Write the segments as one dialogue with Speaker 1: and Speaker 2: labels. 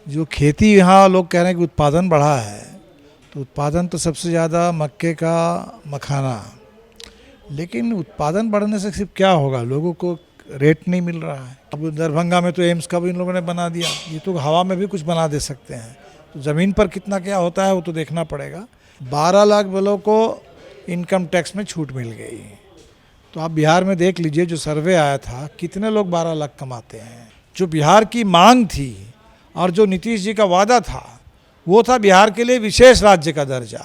Speaker 1: जो खेती यहाँ लोग कह रहे हैं कि उत्पादन बढ़ा है, तो उत्पादन तो सबसे ज़्यादा मक्के का, मखाना। लेकिन उत्पादन बढ़ने से सिर्फ क्या होगा, लोगों को रेट नहीं मिल रहा है। अब दरभंगा में तो एम्स का भी इन लोगों ने बना दिया, ये तो हवा में भी कुछ बना दे सकते हैं। तो ज़मीन पर कितना क्या होता है वो तो देखना पड़ेगा। 12 लाख वालों को इनकम टैक्स में छूट मिल गई। तो आप बिहार में देख लीजिए, जो सर्वे आया था, कितने लोग 12 लाख कमाते हैं। जो बिहार की मांग थी और जो नीतीश जी का वादा था, वो था बिहार के लिए विशेष राज्य का दर्जा।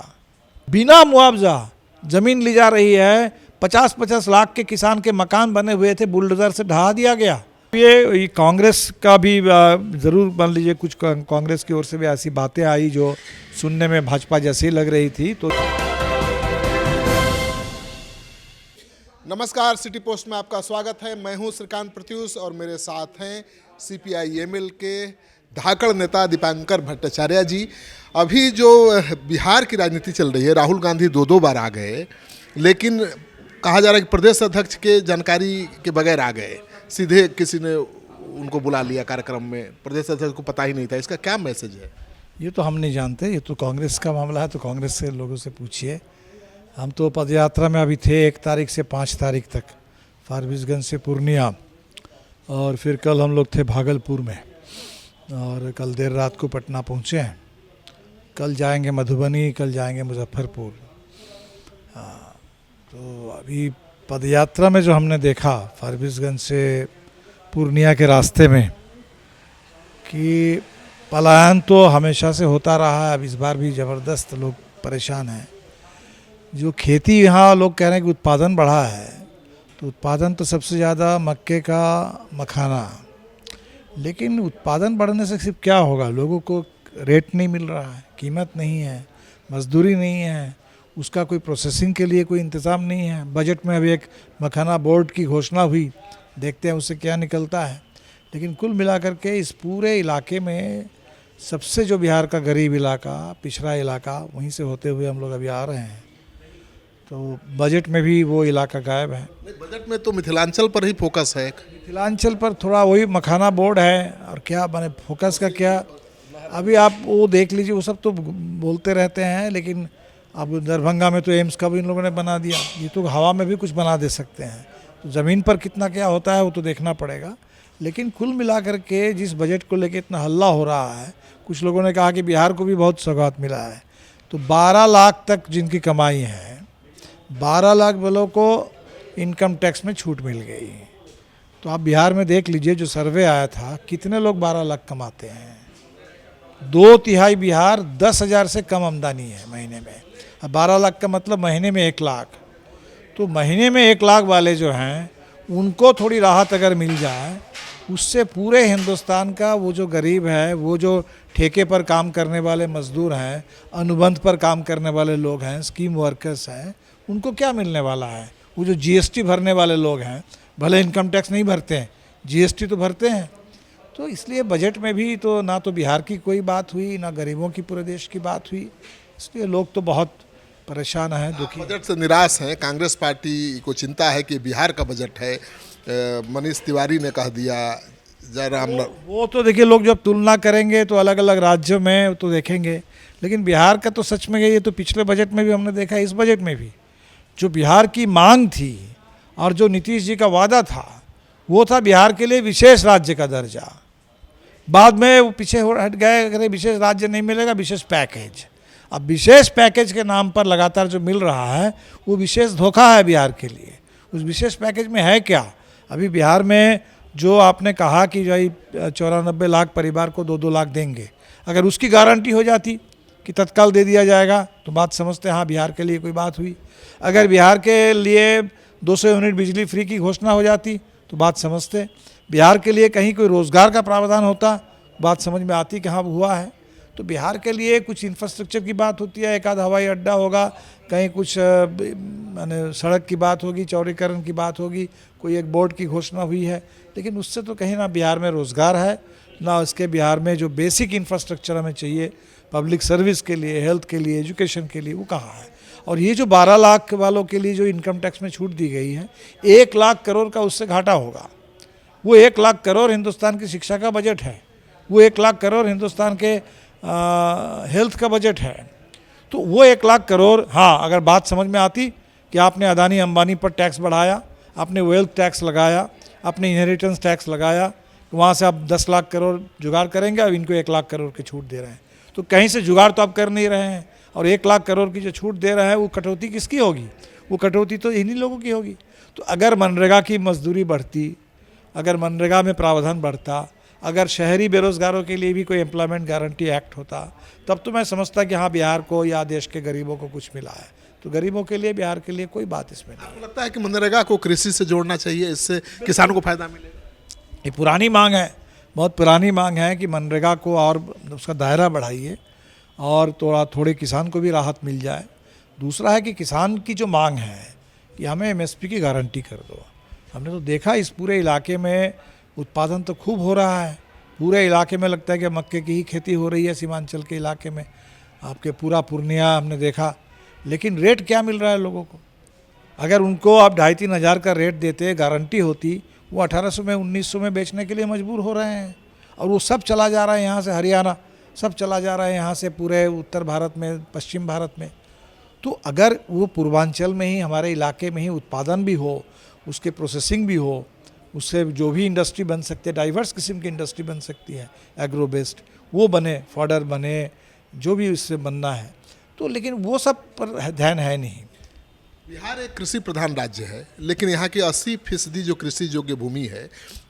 Speaker 1: बिना मुआवजा ज़मीन ली जा रही है। 50-50 लाख के किसान के मकान बने हुए थे, बुलडोजर से ढहा दिया गया। ये कांग्रेस का भी ज़रूर मान लीजिए, कुछ कांग्रेस की ओर से भी ऐसी बातें आई जो सुनने में भाजपा जैसी लग रही थी। तो
Speaker 2: नमस्कार, सिटी पोस्ट में आपका स्वागत है। मैं हूं श्रीकांत प्रत्युष और मेरे साथ हैं CPI-ML के धाकड़ नेता दीपांकर भट्टाचार्य जी। अभी जो बिहार की राजनीति चल रही है, राहुल गांधी दो बार आ गए, लेकिन कहा जा रहा है कि प्रदेश अध्यक्ष के जानकारी के बगैर आ गए। सीधे किसी ने उनको बुला लिया कार्यक्रम में, प्रदेश अध्यक्ष को पता ही नहीं था। इसका क्या मैसेज है?
Speaker 1: ये तो हम नहीं जानते, ये तो कांग्रेस का मामला है, तो कांग्रेस से लोगों से पूछिए। हम तो पदयात्रा में अभी थे 1 तारीख से 5 तारीख तक, फारबिसगंज से पूर्णिया, और फिर कल हम लोग थे भागलपुर में, और कल देर रात को पटना पहुँचे हैं। कल जाएंगे मधुबनी, कल जाएंगे मुजफ्फरपुर। तो अभी पदयात्रा में जो हमने देखा फारबिसगंज से पूर्णिया के रास्ते में, कि पलायन तो हमेशा से होता रहा है, अब इस बार भी ज़बरदस्त लोग परेशान हैं। जो खेती यहाँ लोग कह रहे हैं कि उत्पादन बढ़ा है, तो उत्पादन तो सबसे ज़्यादा मक्के का, मखाना। लेकिन उत्पादन बढ़ने से सिर्फ क्या होगा, लोगों को रेट नहीं मिल रहा है, कीमत नहीं है, मजदूरी नहीं है, उसका कोई प्रोसेसिंग के लिए कोई इंतज़ाम नहीं है। बजट में अभी एक मखाना बोर्ड की घोषणा हुई, देखते हैं उससे क्या निकलता है। लेकिन कुल मिलाकर के इस पूरे इलाके में सबसे जो बिहार का गरीब इलाका, पिछड़ा इलाका, वहीं से होते हुए हम लोग अभी आ रहे हैं। तो बजट में भी वो इलाका गायब है।
Speaker 2: बजट में तो मिथिलांचल पर ही फोकस है।
Speaker 1: मिथिलांचल पर थोड़ा वही मखाना बोर्ड है, और क्या माने फोकस का क्या, अभी आप वो देख लीजिए। वो सब तो बोलते रहते हैं, लेकिन अब दरभंगा में तो एम्स का भी इन लोगों ने बना दिया, ये तो हवा में भी कुछ बना दे सकते हैं। तो ज़मीन पर कितना क्या होता है वो तो देखना पड़ेगा। लेकिन कुल मिलाकर के जिस बजट को लेके इतना हल्ला हो रहा है, कुछ लोगों ने कहा कि बिहार को भी बहुत सौगात मिला है। तो 12 लाख तक जिनकी कमाई है, 12 लाख वालों को इनकम टैक्स में छूट मिल गई। तो आप बिहार में देख लीजिए, जो सर्वे आया था, कितने लोग 12 लाख कमाते हैं। 2/3 बिहार 10,000 से कम आमदनी है महीने में। अब 12 लाख का मतलब महीने में 1 लाख। तो महीने में 1 लाख वाले जो हैं, उनको थोड़ी राहत अगर मिल जाए, उससे पूरे हिंदुस्तान का वो जो गरीब है, वो जो ठेके पर काम करने वाले मजदूर हैं, अनुबंध पर काम करने वाले लोग हैं, स्कीम वर्कर्स हैं, उनको क्या मिलने वाला है। वो जो GST भरने वाले लोग हैं, भले इनकम टैक्स नहीं भरते हैं, GST तो भरते हैं। तो इसलिए बजट में भी तो ना तो बिहार की कोई बात हुई, ना गरीबों की पूरे देश की बात हुई। इसलिए लोग तो बहुत परेशान हैं, दुखी।
Speaker 2: बजट से निराश हैं। कांग्रेस पार्टी को चिंता है कि बिहार का बजट है। मनीष तिवारी ने कह दिया, जयराम।
Speaker 1: वो तो देखिए, लोग जब तुलना करेंगे तो अलग अलग राज्यों में तो देखेंगे, लेकिन बिहार का तो सच में ये तो पिछले बजट में भी हमने देखा, इस बजट में भी जो बिहार की मांग थी और जो नीतीश जी का वादा था, वो था बिहार के लिए विशेष राज्य का दर्जा। बाद में वो पीछे हट गए, अगर विशेष राज्य नहीं मिलेगा, विशेष पैकेज। अब विशेष पैकेज के नाम पर लगातार जो मिल रहा है, वो विशेष धोखा है बिहार के लिए। उस विशेष पैकेज में है क्या? अभी बिहार में जो आपने कहा कि भाई 94 लाख परिवार को 2-2 लाख देंगे, अगर उसकी गारंटी हो जाती कि तत्काल दे दिया जाएगा, तो बात समझते, हाँ बिहार के लिए कोई बात हुई। अगर बिहार के लिए 200 यूनिट बिजली फ्री की घोषणा हो जाती, तो बात समझते। बिहार के लिए कहीं कोई रोज़गार का प्रावधान होता, बात समझ में आती कि हाँ हुआ है। तो बिहार के लिए कुछ इंफ्रास्ट्रक्चर की बात होती है, एक आध हवाई अड्डा होगा, कहीं कुछ माने सड़क की बात होगी, चौड़ीकरण की बात होगी, कोई एक बोर्ड की घोषणा हुई है। लेकिन उससे तो कहीं ना बिहार में रोज़गार है, ना उसके बिहार में जो बेसिक इंफ्रास्ट्रक्चर हमें चाहिए पब्लिक सर्विस के लिए, हेल्थ के लिए, एजुकेशन के लिए, वो कहाँ है। और ये जो 12 लाख वालों के लिए जो इनकम टैक्स में छूट दी गई है, 1 लाख करोड़ का उससे घाटा होगा। वो 1 लाख करोड़ हिंदुस्तान की शिक्षा का बजट है। वो 1 लाख करोड़ हिंदुस्तान के हेल्थ का बजट है। तो वो 1 लाख करोड़, हाँ अगर बात समझ में आती कि आपने अदानी अंबानी पर टैक्स बढ़ाया, आपने वेल्थ टैक्स लगाया, आपने इनहेरिटेंस टैक्स लगाया, वहाँ से आप 10 लाख करोड़ जुगाड़ करेंगे, अब इनको 1 लाख करोड़ की छूट दे रहे हैं। तो कहीं से जुगाड़ तो आप कर नहीं रहे हैं, और 1 लाख करोड़ की जो छूट दे रहे हैं वो कटौती किसकी होगी? वो कटौती तो इन्हीं लोगों की होगी। तो अगर मनरेगा की मजदूरी बढ़ती, अगर मनरेगा में प्रावधान बढ़ता, अगर शहरी बेरोज़गारों के लिए भी कोई एम्प्लॉयमेंट गारंटी एक्ट होता, तब तो मैं समझता कि हाँ बिहार को या देश के गरीबों को कुछ मिला है। तो गरीबों के लिए, बिहार के लिए कोई बात इसमें नहीं।
Speaker 2: आपको लगता है कि मनरेगा को कृषि से जोड़ना चाहिए, इससे किसानों को फायदा मिलेगा?
Speaker 1: ये पुरानी मांग है, बहुत पुरानी मांग है कि मनरेगा को और उसका दायरा बढ़ाइए और थोड़े किसान को भी राहत मिल जाए। दूसरा है कि किसान की जो मांग है कि हमें एमएसपी की गारंटी कर दो। हमने तो देखा इस पूरे इलाके में उत्पादन तो खूब हो रहा है, पूरे इलाके में लगता है कि मक्के की ही खेती हो रही है सीमांचल के इलाके में, आपके पूरा पूर्णिया हमने देखा। लेकिन रेट क्या मिल रहा है लोगों को? अगर उनको आप 2,500-3 हज़ार का रेट देते, गारंटी होती, वो 1800 में 1900 में बेचने के लिए मजबूर हो रहे हैं। और वो सब चला जा रहा है यहाँ से, हरियाणा सब चला जा रहा है यहाँ से, पूरे उत्तर भारत में, पश्चिम भारत में। तो अगर वो पूर्वांचल में ही, हमारे इलाके में ही उत्पादन भी हो, उसके प्रोसेसिंग भी हो, उससे जो भी इंडस्ट्री बन सकती है, डाइवर्स किस्म की इंडस्ट्री बन सकती है, एग्रो बेस्ड, वो बने, फॉडर बने, जो भी उससे बनना है। तो लेकिन वो सब पर ध्यान है नहीं।
Speaker 2: बिहार एक कृषि प्रधान राज्य है, लेकिन यहाँ की 80% जो कृषि योग्य भूमि है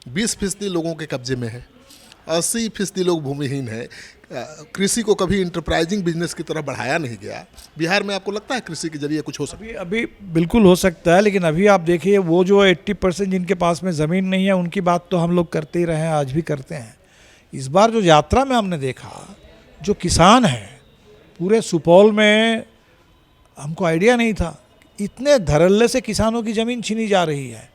Speaker 2: 20% लोगों के कब्जे में है। 80% लोग भूमिहीन है। कृषि को कभी इंटरप्राइजिंग बिजनेस की तरफ बढ़ाया नहीं गया। बिहार में आपको लगता है कृषि के जरिए कुछ हो सकता है?
Speaker 1: अभी बिल्कुल हो सकता है, लेकिन अभी आप देखिए वो जो 80% जिनके पास में ज़मीन नहीं है, उनकी बात तो हम लोग करते ही रहे हैं, आज भी करते हैं। इस बार जो यात्रा में हमने देखा, जो किसान हैं पूरे सुपौल में, हमको आइडिया नहीं था इतने धड़ल्ले से किसानों की ज़मीन छीनी जा रही है।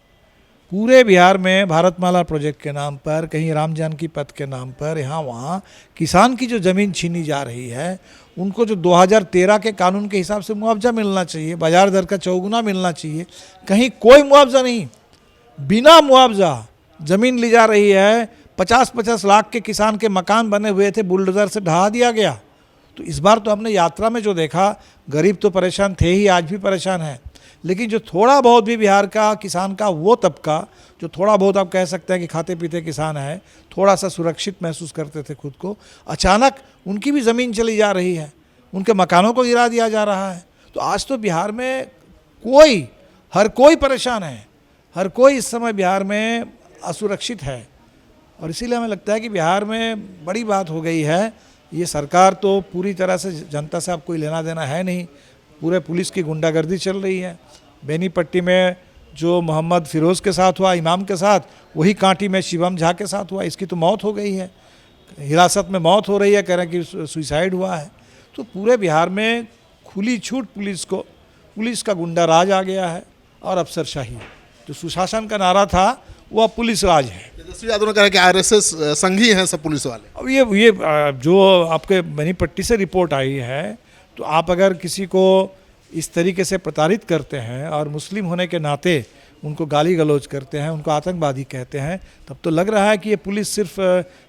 Speaker 1: पूरे बिहार में भारतमाला प्रोजेक्ट के नाम पर, कहीं राम जानकी पथ के नाम पर, यहाँ वहाँ किसान की जो ज़मीन छीनी जा रही है, उनको जो 2013 के कानून के हिसाब से मुआवजा मिलना चाहिए, बाजार दर का 4 गुना मिलना चाहिए, कहीं कोई मुआवजा नहीं। बिना मुआवजा ज़मीन ली जा रही है। 50-50 लाख के किसान के मकान बने हुए थे, बुलडोज़र से ढहा दिया गया। तो इस बार तो हमने यात्रा में जो देखा, गरीब तो परेशान थे ही, आज भी परेशान है, लेकिन जो थोड़ा बहुत भी बिहार का किसान का वो तबका, जो थोड़ा बहुत आप कह सकते हैं कि खाते पीते किसान है, थोड़ा सा सुरक्षित महसूस करते थे खुद को, अचानक उनकी भी ज़मीन चली जा रही है, उनके मकानों को गिरा दिया जा रहा है। तो आज तो बिहार में हर कोई परेशान है, हर कोई इस समय बिहार में असुरक्षित है। और इसीलिए हमें लगता है कि बिहार में बड़ी बात हो गई है। ये सरकार तो पूरी तरह से जनता से अब कोई लेना देना है नहीं, पूरे पुलिस की गुंडागर्दी चल रही है। बेनीपट्टी में जो मोहम्मद फिरोज़ के साथ हुआ, इमाम के साथ, वही कांटी में शिवम झा के साथ हुआ। इसकी तो मौत हो गई है, हिरासत में मौत हो रही है, कह रहे हैं कि सुसाइड हुआ है। तो पूरे बिहार में खुली छूट पुलिस का गुंडा राज आ गया है, और अफसरशाही, जो सुशासन का नारा था वो अब पुलिस राज है।
Speaker 2: तेजस्वी यादव ने कहा कि आरएसएस संघी हैं सब पुलिस वाले।
Speaker 1: अब ये जो आपके बेनीपट्टी से रिपोर्ट आई है, तो आप अगर किसी को इस तरीके से प्रताड़ित करते हैं और मुस्लिम होने के नाते उनको गाली गलौज करते हैं, उनको आतंकवादी कहते हैं, तब तो लग रहा है कि ये पुलिस सिर्फ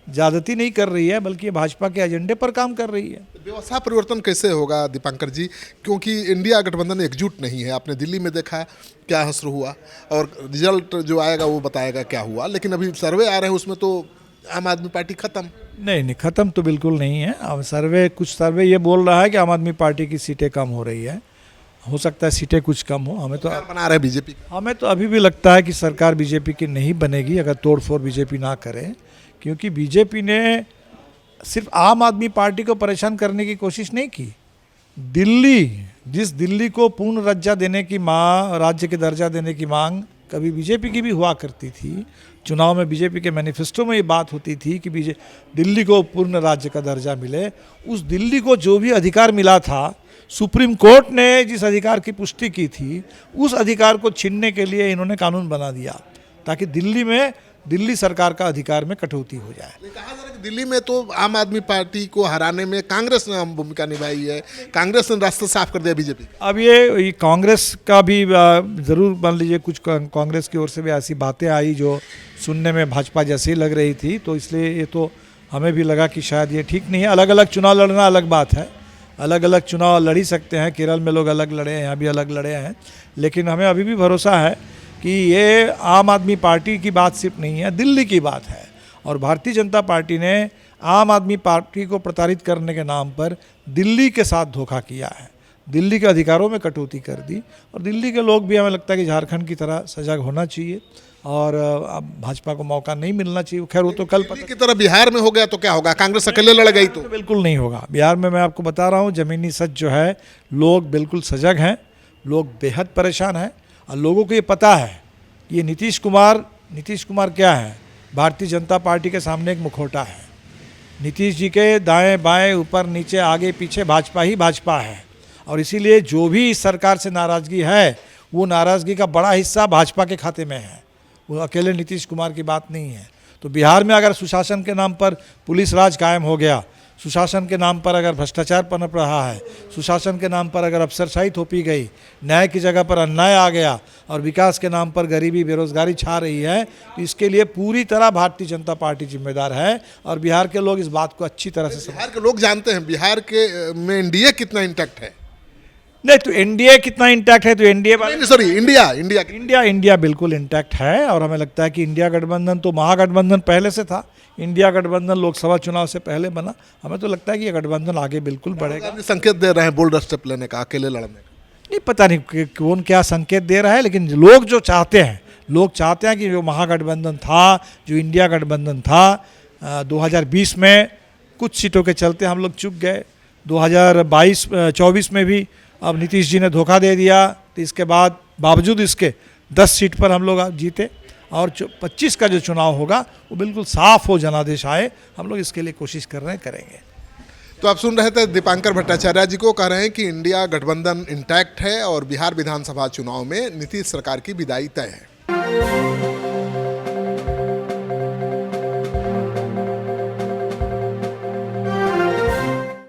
Speaker 1: ज़्यादती नहीं कर रही है, बल्कि ये भाजपा के एजेंडे पर काम कर रही है।
Speaker 2: व्यवस्था परिवर्तन कैसे होगा दीपांकर जी, क्योंकि इंडिया गठबंधन एकजुट नहीं है। आपने दिल्ली में देखा क्या हश्र हुआ, और रिजल्ट जो आएगा वो बताएगा क्या हुआ। लेकिन अभी सर्वे आ रहे हैं, उसमें तो आम आदमी पार्टी खत्म।
Speaker 1: नहीं, ख़त्म तो बिल्कुल नहीं है। अब कुछ सर्वे ये बोल रहा है कि आम आदमी पार्टी की सीटें कम हो रही है, हो सकता है सीटें कुछ कम हो। हमें तो
Speaker 2: बना रहे बीजेपी,
Speaker 1: हमें तो अभी भी लगता है कि सरकार बीजेपी की नहीं बनेगी अगर तोड़फोड़ बीजेपी ना करे, क्योंकि बीजेपी ने सिर्फ आम आदमी पार्टी को परेशान करने की कोशिश नहीं की। जिस दिल्ली को पूर्ण राज्य के दर्जा देने की मांग कभी बीजेपी की भी हुआ करती थी। चुनाव में बीजेपी के मैनिफेस्टो में ये बात होती थी कि दिल्ली को पूर्ण राज्य का दर्जा मिले। उस दिल्ली को जो भी अधिकार मिला था, सुप्रीम कोर्ट ने जिस अधिकार की पुष्टि की थी, उस अधिकार को छीनने के लिए इन्होंने कानून बना दिया, ताकि दिल्ली सरकार का अधिकार में कटौती हो जाए।
Speaker 2: कहा जा रहा है कि दिल्ली में तो आम आदमी पार्टी को हराने में कांग्रेस ने अहम भूमिका निभाई है, कांग्रेस ने रास्ता साफ कर दिया बीजेपी।
Speaker 1: अब ये कांग्रेस का भी ज़रूर मान लीजिए, कुछ कांग्रेस की ओर से भी ऐसी बातें आई जो सुनने में भाजपा जैसी लग रही थी, तो इसलिए ये तो हमें भी लगा कि शायद ये ठीक नहीं है। अलग अलग चुनाव लड़ना अलग बात है, अलग अलग चुनाव लड़ ही सकते हैं। केरल में लोग अलग लड़े हैं, यहाँ भी अलग लड़े हैं, लेकिन हमें अभी भी भरोसा है कि ये आम आदमी पार्टी की बात सिर्फ नहीं है, दिल्ली की बात है। और भारतीय जनता पार्टी ने आम आदमी पार्टी को प्रताड़ित करने के नाम पर दिल्ली के साथ धोखा किया है, दिल्ली के अधिकारों में कटौती कर दी। और दिल्ली के लोग भी, हमें लगता है कि झारखंड की तरह सजग होना चाहिए और अब भाजपा को मौका नहीं मिलना चाहिए। खैर वो तो कल
Speaker 2: दिल्ली की तरह बिहार में हो गया तो क्या होगा, कांग्रेस अकेले लड़ गई तो?
Speaker 1: बिल्कुल नहीं होगा। बिहार में मैं आपको बता रहा हूँ, ज़मीनी सच जो है, लोग बिल्कुल सजग हैं, लोग बेहद परेशान हैं। और लोगों को ये पता है कि ये नीतीश कुमार क्या है, भारतीय जनता पार्टी के सामने एक मुखौटा है। नीतीश जी के दाएं बाएं ऊपर नीचे आगे पीछे भाजपा ही भाजपा है। और इसीलिए जो भी इस सरकार से नाराज़गी है, वो नाराज़गी का बड़ा हिस्सा भाजपा के खाते में है, वो अकेले नीतीश कुमार की बात नहीं है। तो बिहार में अगर सुशासन के नाम पर पुलिस राज कायम हो गया, सुशासन के नाम पर अगर भ्रष्टाचार पनप रहा है, सुशासन के नाम पर अगर अफसरशाही थोपी गई, न्याय की जगह पर अन्याय आ गया और विकास के नाम पर गरीबी बेरोजगारी छा रही है, तो इसके लिए पूरी तरह भारतीय जनता पार्टी जिम्मेदार है। और बिहार के लोग इस बात को अच्छी तरह से
Speaker 2: बिहार के लोग जानते हैं बिहार के में एनडीए कितना इंटैक्ट है।
Speaker 1: नहीं, तो एनडीए कितना इंटैक्ट है, तो एनडीए
Speaker 2: सॉरी
Speaker 1: इंडिया बिल्कुल इंटैक्ट है। और हमें लगता है कि इंडिया गठबंधन तो महागठबंधन पहले से था, इंडिया गठबंधन लोकसभा चुनाव से पहले बना। हमें तो लगता है कि ये गठबंधन आगे बिल्कुल बढ़ेगा।
Speaker 2: संकेत दे रहे हैं बोल्ड स्टेप लेने का, अकेले लड़ने का।
Speaker 1: नहीं, पता नहीं कौन क्या संकेत दे रहा है, लेकिन लोग जो चाहते हैं, लोग चाहते हैं कि जो महागठबंधन था, जो इंडिया गठबंधन था, 2020 में कुछ सीटों के चलते हम लोग चूक गए। 2024 में भी अब नीतीश जी ने धोखा दे दिया, तो इसके बाद बावजूद इसके 10 सीट पर हम लोग जीते। और 25 का जो चुनाव होगा वो बिल्कुल साफ हो, जनादेश आए, हम लोग इसके लिए कोशिश कर रहे हैं, करेंगे।
Speaker 2: तो आप सुन रहे थे दीपांकर भट्टाचार्य जी को, कह रहे हैं कि इंडिया गठबंधन इंटैक्ट है और बिहार विधानसभा चुनाव में नीतीश सरकार की विदाई तय है।